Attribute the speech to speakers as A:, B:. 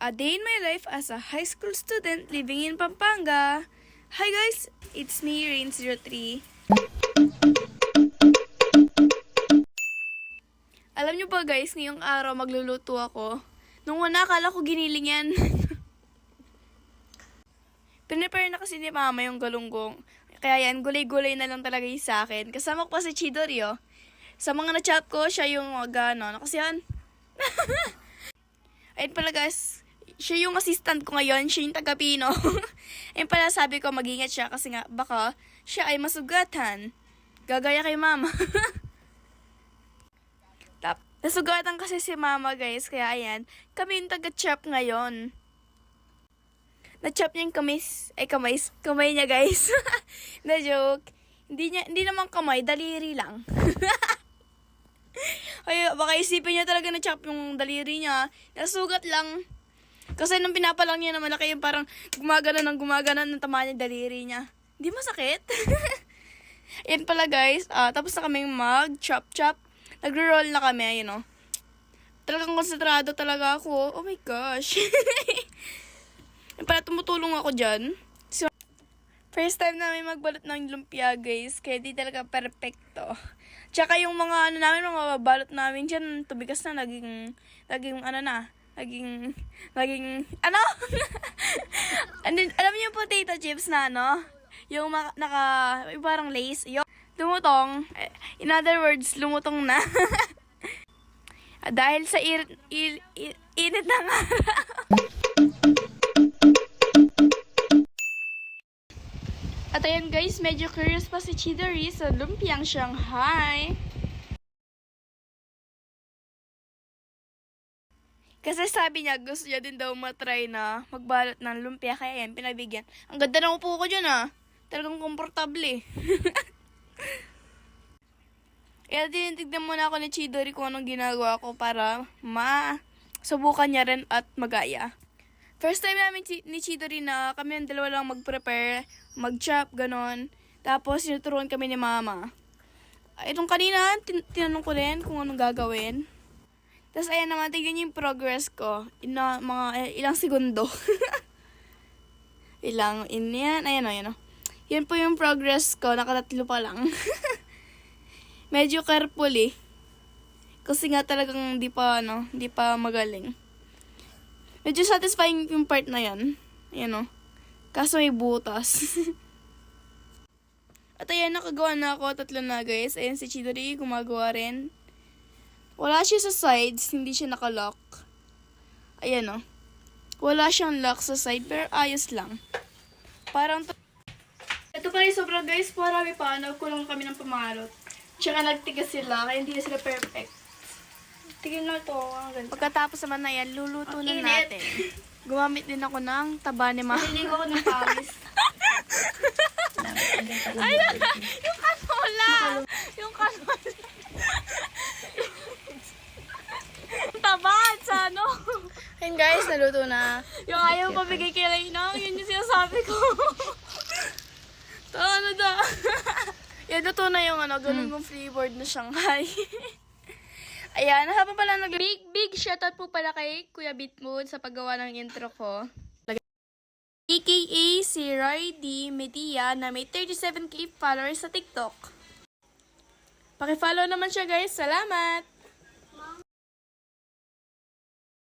A: A day in my life as a high school student living in Pampanga. Hi guys, it's me, Rain03. Alam nyo ba guys, ngayong araw magluluto ako. Nung una, akala ko giniling yan. Pinrepare na kasi ni mama yung galunggong. Kaya yan, gulay-gulay na lang talaga yung sa akin. Kasama ko pa si Chidori, oh. Sa mga na-chat ko, siya yung gano'n. Kasi yan. Ayun pala guys, siya yung assistant ko ngayon. Siya yung taga-Pino. Ayun pala sabi ko, mag-ingat siya kasi nga baka siya ay masugatan. Gagaya kay mama. Nasugatan kasi si mama guys. Kaya ayan, kami yung taga-chop ngayon. Na-chop niya yung kamay niya guys. Na joke. Hindi naman kamay, daliri lang. Ay, baka isipin niya talaga na-chop yung daliri niya. Nasugat lang. Kasi nung pinapalang niya na malaki yung parang gumagana ng tama niya daliri niya. Hindi masakit. Yan pala guys. Tapos na kaming mag-chop-chop. Nagro-roll na kami, you know. Talagang konsentrado talaga ako. Oh my gosh. Yan pala, tumutulong ako dyan. So, first time namin magbalot ng lumpia guys. Kaya di talaga perfecto. Tsaka yung mga mga balot namin dyan, tubigas na, naging alam niyo yung potato chips na yung parang lace, yung lumutong, in other words, lumutong na. Dahil sa init ng araw. At ayan guys, medyo curious pa si Chidori sa lumpiang Shanghai. Kasi sabi niya, gusto niya din daw matry na magbalot ng lumpia. Kaya yan, pinabigyan. Ang ganda ng upo ko dyan Talagang komportable Kaya tinitignan muna ako ni Chidori kung anong ginagawa ko para subukan niya rin at magaya. First time namin ni Chidori na kami ang dalawa lang mag-prepare, mag-chop, ganon. Tapos tinuturuan kami ni mama. Itong kanina, tinanong ko rin kung anong gagawin. Tapos ayan naman, tignan niyo yung progress ko. Mga ilang segundo. Ayan. Yan po yung progress ko, nakatatlo pa lang. Medyo careful Kasi nga talagang di pa magaling. Medyo satisfying yung part na yan. Ayan Kaso may butas. At ayan, nakagawa na ako. Tatlo na guys. Ayan si Chidori, gumagawa rin. Wala siya sa sides, hindi siya nakalock. Ayan Wala siyang lock sa side, pero ayos lang. Parang ito pa rin sobra guys, marami pa. Nagkulang kami ng pamalot. Tsaka nagtigas sila, kaya hindi na sila perfect. Tigil na ito. Pagkatapos naman na yan, luluto na natin. Gumamit din ako ng taba ni mama. Nalilig ako ng pawis. Ay, yung kanola! Yung kanola! Yung tabad sa Ayun guys, naluto na. Yung ayaw pabigay kay Reyna, yun yung sinasabi ko. Yan, luto na yung galunggong flavored na Shanghai. Ayan, habang pala big shoutout po pala kay Kuya Bitmood sa paggawa ng intro ko. AKA si Roy D. Media na may 37k followers sa TikTok. Paki-follow naman siya guys. Salamat!